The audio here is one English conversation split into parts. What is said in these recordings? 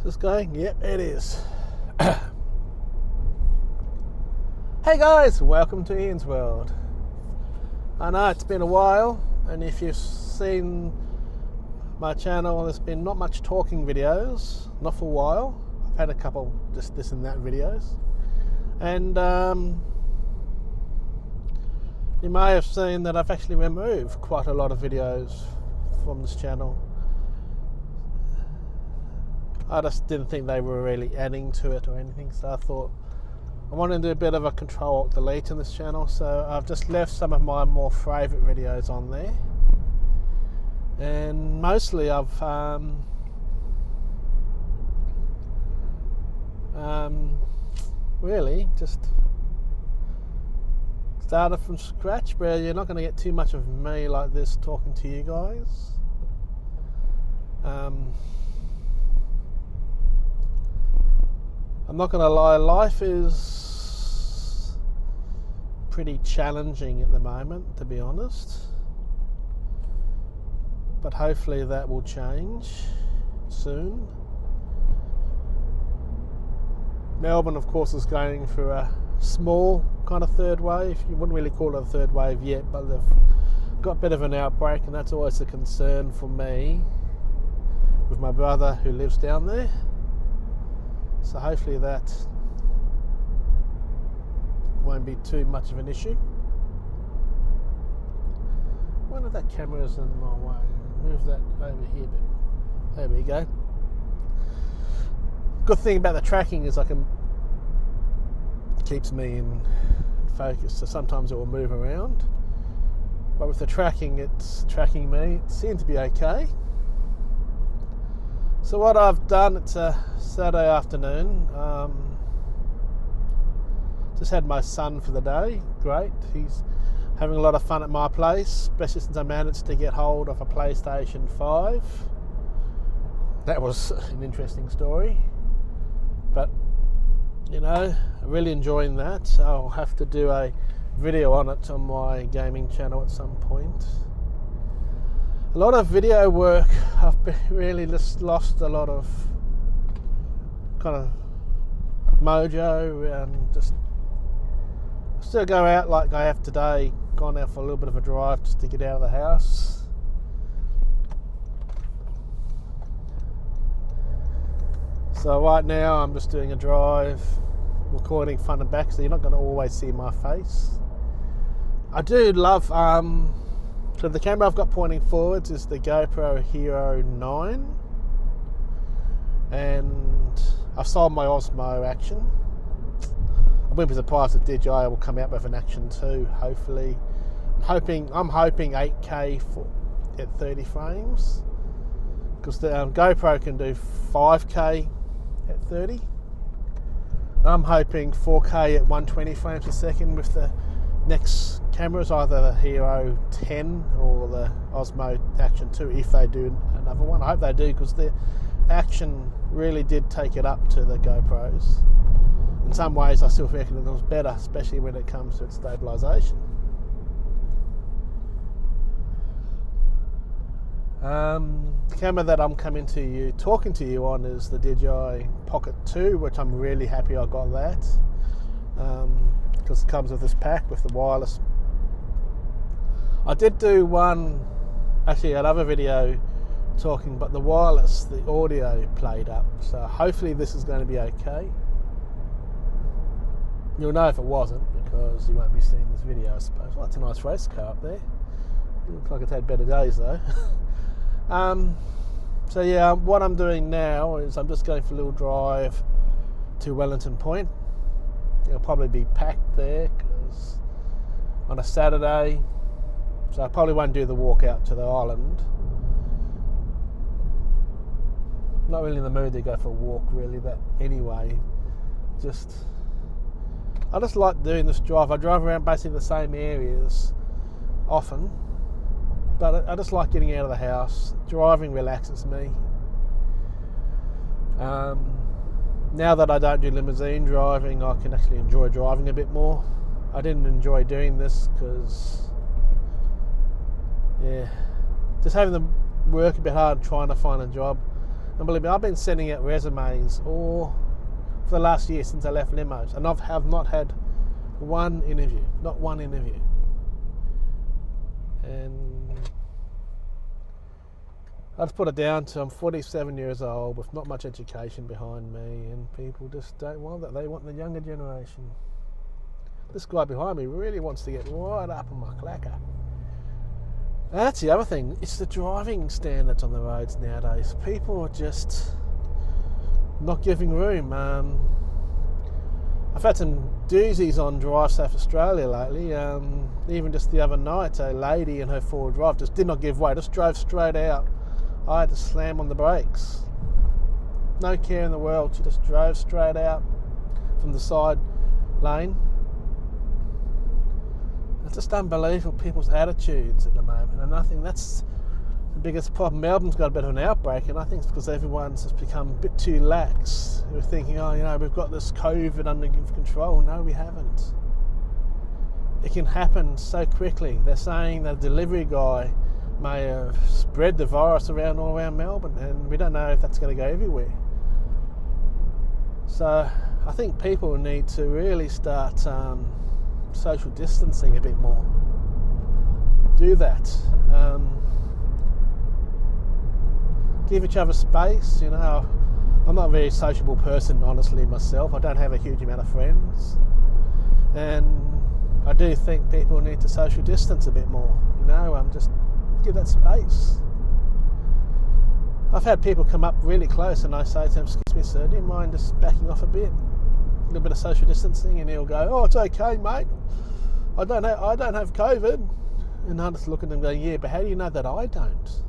this going? Yep, it is. Hey guys, welcome to Ian's World. I know it's been a while, and if you've seen my channel, there's been not much talking videos, not for a while. I've had a couple just this and that videos, and you may have seen that I've actually removed quite a lot of videos from this channel. I just didn't think they were really adding to it or anything, so I thought I wanted to do a bit of a Control-Alt-Delete in this channel, so I've just left some of my more favourite videos on there. And mostly I've really just started from scratch, where you're not going to get too much of me like this talking to you guys. I'm not going to lie, life is pretty challenging at the moment, to be honest. But hopefully that will change soon. Melbourne, of course, is going through a small kind of third wave. You wouldn't really call it a third wave yet, but they've got a bit of an outbreak, and that's always a concern for me with my brother who lives down there. So hopefully that won't be too much of an issue. I wonder if that camera is in my way. Move that over here a bit. There we go. Good thing about the tracking is it keeps me in focus, so sometimes it will move around. But with the tracking, it's tracking me. It seemed to be okay. So what I've done, it's a Saturday afternoon, just had my son for the day. Great, he's having a lot of fun at my place, especially since I managed to get hold of a PlayStation 5. That was an interesting story, but you know, I'm really enjoying that. So I'll have to do a video on it on my gaming channel at some point. A lot of video work, I've really just lost a lot of kind of mojo, and just still go out like I have today, gone out for a little bit of a drive just to get out of the house. So right now I'm just doing a drive, recording front and back, so you're not going to always see my face. I do love so the camera I've got pointing forwards is the GoPro Hero 9, and I've sold my Osmo Action. I wouldn't be surprised if DJI will come out with an Action 2, hopefully. I'm hoping 8K at 30 frames, because the GoPro can do 5K at 30. I'm hoping 4K at 120 frames a second with the next cameras, either the Hero 10 or the Osmo Action 2, if they do another one. I hope they do, because the Action really did take it up to the GoPros. In some ways I still reckon it was better, especially when it comes to its stabilisation. The camera that I'm talking to you on is the DJI Pocket 2, which I'm really happy I got that. Because it comes with this pack with the wireless. I did do another video talking about the wireless, the audio played up, so hopefully this is going to be okay. You'll know if it wasn't, because you won't be seeing this video, I suppose. Well, it's a nice race car up there. It looks like it's had better days though. So yeah, what I'm doing now is I'm just going for a little drive to Wellington Point. It'll probably be packed there, because on a Saturday, so I probably won't do the walk out to the island. Not really in the mood to go for a walk really, but anyway, I just like doing this drive. I drive around basically the same areas often, but I just like getting out of the house. Driving relaxes me. Now that I don't do limousine driving, I can actually enjoy driving a bit more. I didn't enjoy doing this because, just having to work a bit hard trying to find a job And believe me, I've been sending out resumes for the last year since I left Limos, and I have not had one interview, not one interview. And I just put it down to I'm 47 years old with not much education behind me, and people just don't want that. They want the younger generation. This guy behind me really wants to get right up on my clacker. And that's the other thing, it's the driving standards on the roads nowadays. People are just not giving room. I've had some doozies on Drive Safe Australia lately. Even just the other night, a lady in her four-wheel drive just did not give way, just drove straight out. I had to slam on the brakes. No care in the world, she just drove straight out from the side lane. It's just unbelievable, people's attitudes at the moment, and I think that's the biggest problem. Melbourne's got a bit of an outbreak, and I think it's because everyone's just become a bit too lax. We're thinking, we've got this COVID under control. No, we haven't. It can happen so quickly. They're saying that a delivery guy may have spread the virus all around Melbourne, and we don't know if that's going to go everywhere. So I think people need to really start social distancing a bit more. Do that. Give each other space. I'm not a very sociable person, honestly, myself. I don't have a huge amount of friends, and I do think people need to social distance a bit more. Just give that space. I've had people come up really close, and I say to them, "Excuse me, sir, do you mind just backing off a bit? A little bit of social distancing," and he'll go, "Oh, it's okay, mate. I don't have COVID." And I just look at them going, "Yeah, but how do you know that I don't?"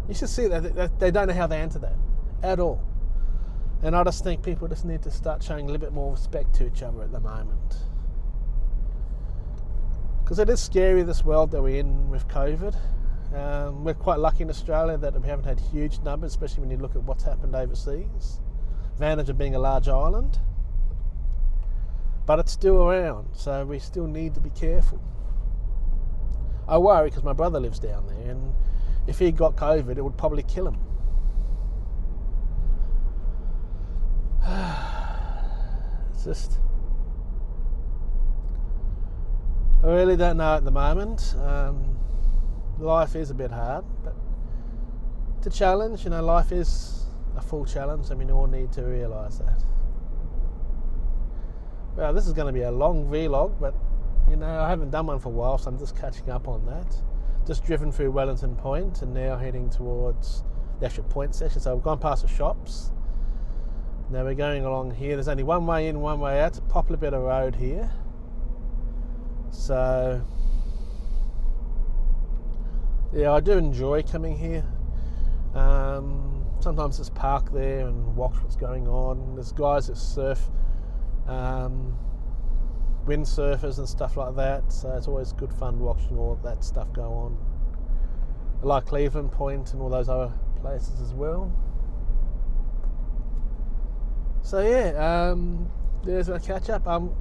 You should see that they don't know how they answer that at all. And I just think people just need to start showing a little bit more respect to each other at the moment. Because it is scary, this world that we're in with COVID. We're quite lucky in Australia that we haven't had huge numbers, especially when you look at what's happened overseas. Advantage of being a large island. But it's still around, so we still need to be careful. I worry because my brother lives down there, and if he got COVID, it would probably kill him. It's just, I really don't know at the moment. Life is a bit hard, but it's a challenge. Life is a full challenge, and we all need to realise that. Well, this is going to be a long vlog, but I haven't done one for a while, so I'm just catching up on that. Just driven through Wellington Point and now heading towards the actual point section. So we've gone past the shops. Now we're going along here. There's only one way in, one way out. It's a popular bit of road here. So yeah, I do enjoy coming here. Sometimes just park there and watch what's going on. There's guys that surf, windsurfers and stuff like that, so it's always good fun watching all that stuff go on. I like Cleveland Point and all those other places as well. So yeah, there's my catch up. I'm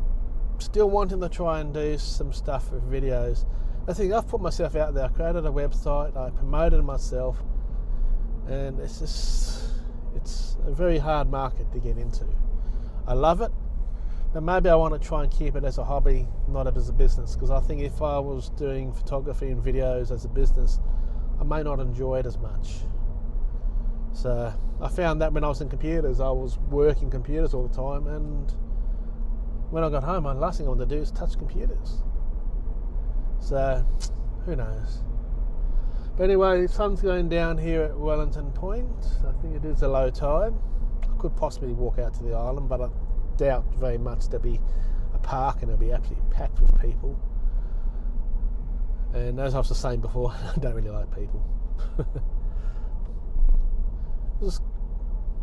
still wanting to try and do some stuff with videos. I think I've put myself out there. I created a website, I promoted myself, and it's a very hard market to get into. I love it, but maybe I want to try and keep it as a hobby, not as a business, because I think if I was doing photography and videos as a business, I may not enjoy it as much. So I found that when I was in computers, I was working computers all the time, and when I got home, the last thing I wanted to do is touch computers. So who knows. But anyway, the sun's going down here at Wellington Point. I think it is a low tide. I could possibly walk out to the island, but I doubt very much there'll be a park and it'll be absolutely packed with people. And as I was saying before, I don't really like people. Just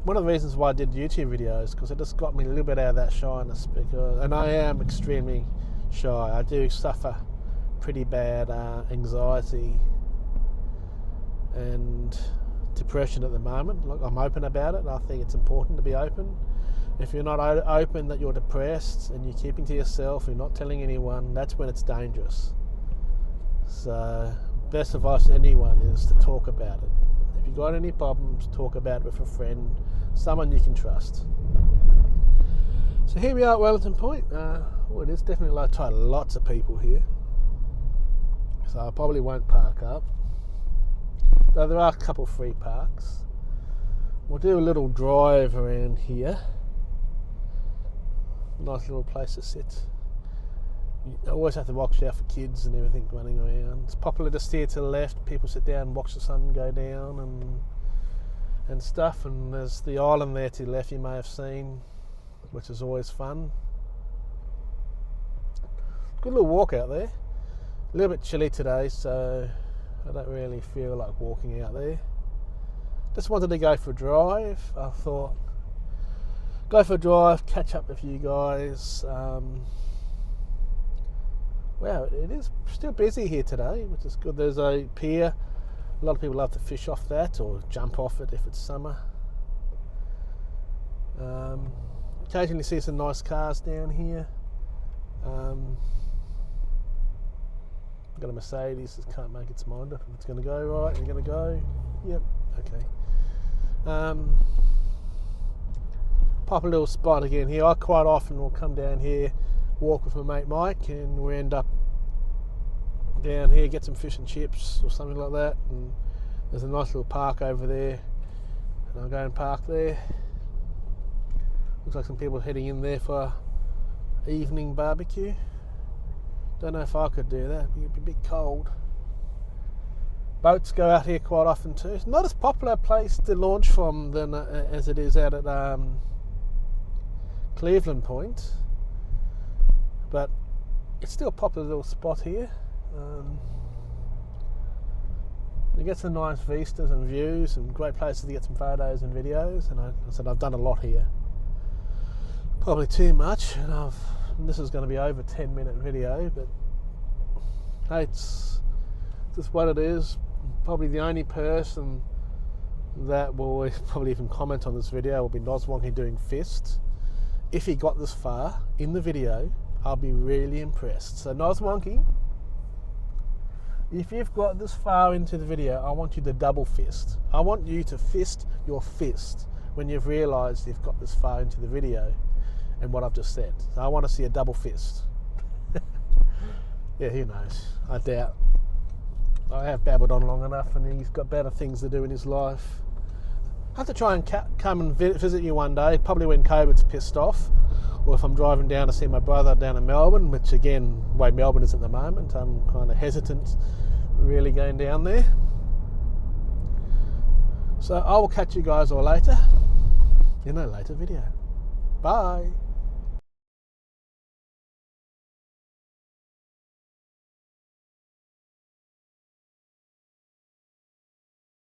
one of the reasons why I did YouTube videos, because it just got me a little bit out of that shyness, and I am extremely shy. I do suffer pretty bad anxiety and depression at the moment. Look, I'm open about it, and I think it's important to be open. If you're not open that you're depressed and you're keeping to yourself, you're not telling anyone, that's when it's dangerous. So best advice to anyone is to talk about it If you got any problems, talk about it with a friend, someone you can trust. So here we are at Wellington Point. It is definitely low tide. Lots of people here. So I probably won't park up. Though there are a couple free parks. We'll do a little drive around here. Nice little place to sit. You always have to watch out for kids and everything running around. It's popular to steer to the left. People sit down and watch the sun go down and stuff. And there's the island there to the left you may have seen, which is always fun. Good little walk out there. A little bit chilly today, so I don't really feel like walking out there. Just wanted to go for a drive. I thought, go for a drive, catch up with you guys. Wow, it is still busy here today, which is good. There's a pier. A lot of people love to fish off that or jump off it if it's summer. Occasionally see some nice cars down here. Got a Mercedes, just can't make its mind up if it's going to go right. You're going to go. Yep. Okay. Pop a little spot again here. I quite often will come down here, walk with my mate Mike, and we end up down here, get some fish and chips or something like that. And there's a nice little park over there, and I'll go and park there. Looks like some people heading in there for evening barbecue. Don't know if I could do that. It'd be a bit cold. Boats go out here quite often too. It's not as popular a place to launch from than as it is out at Cleveland Point, but it's still a popular little spot here. You get some nice vistas and views and great places to get some photos and videos. And I said I've done a lot here, probably too much, and this is going to be over 10-minute video, but hey, it's just what it is. Probably the only person that will probably even comment on this video will be Mr Wonky doing fists. If he got this far in the video, I'll be really impressed. So Mr Wonky, if you've got this far into the video, I want you to double fist. I want you to fist your fist when you've realised you've got this far into the video and what I've just said. So I want to see a double fist. Yeah, who knows? I doubt. I have babbled on long enough, and he's got better things to do in his life. I have to try and come and visit you one day, probably when COVID's pissed off, or if I'm driving down to see my brother down in Melbourne, which again, the way Melbourne is at the moment, I'm kind of hesitant really going down there. So I will catch you guys all later in a later video. Bye.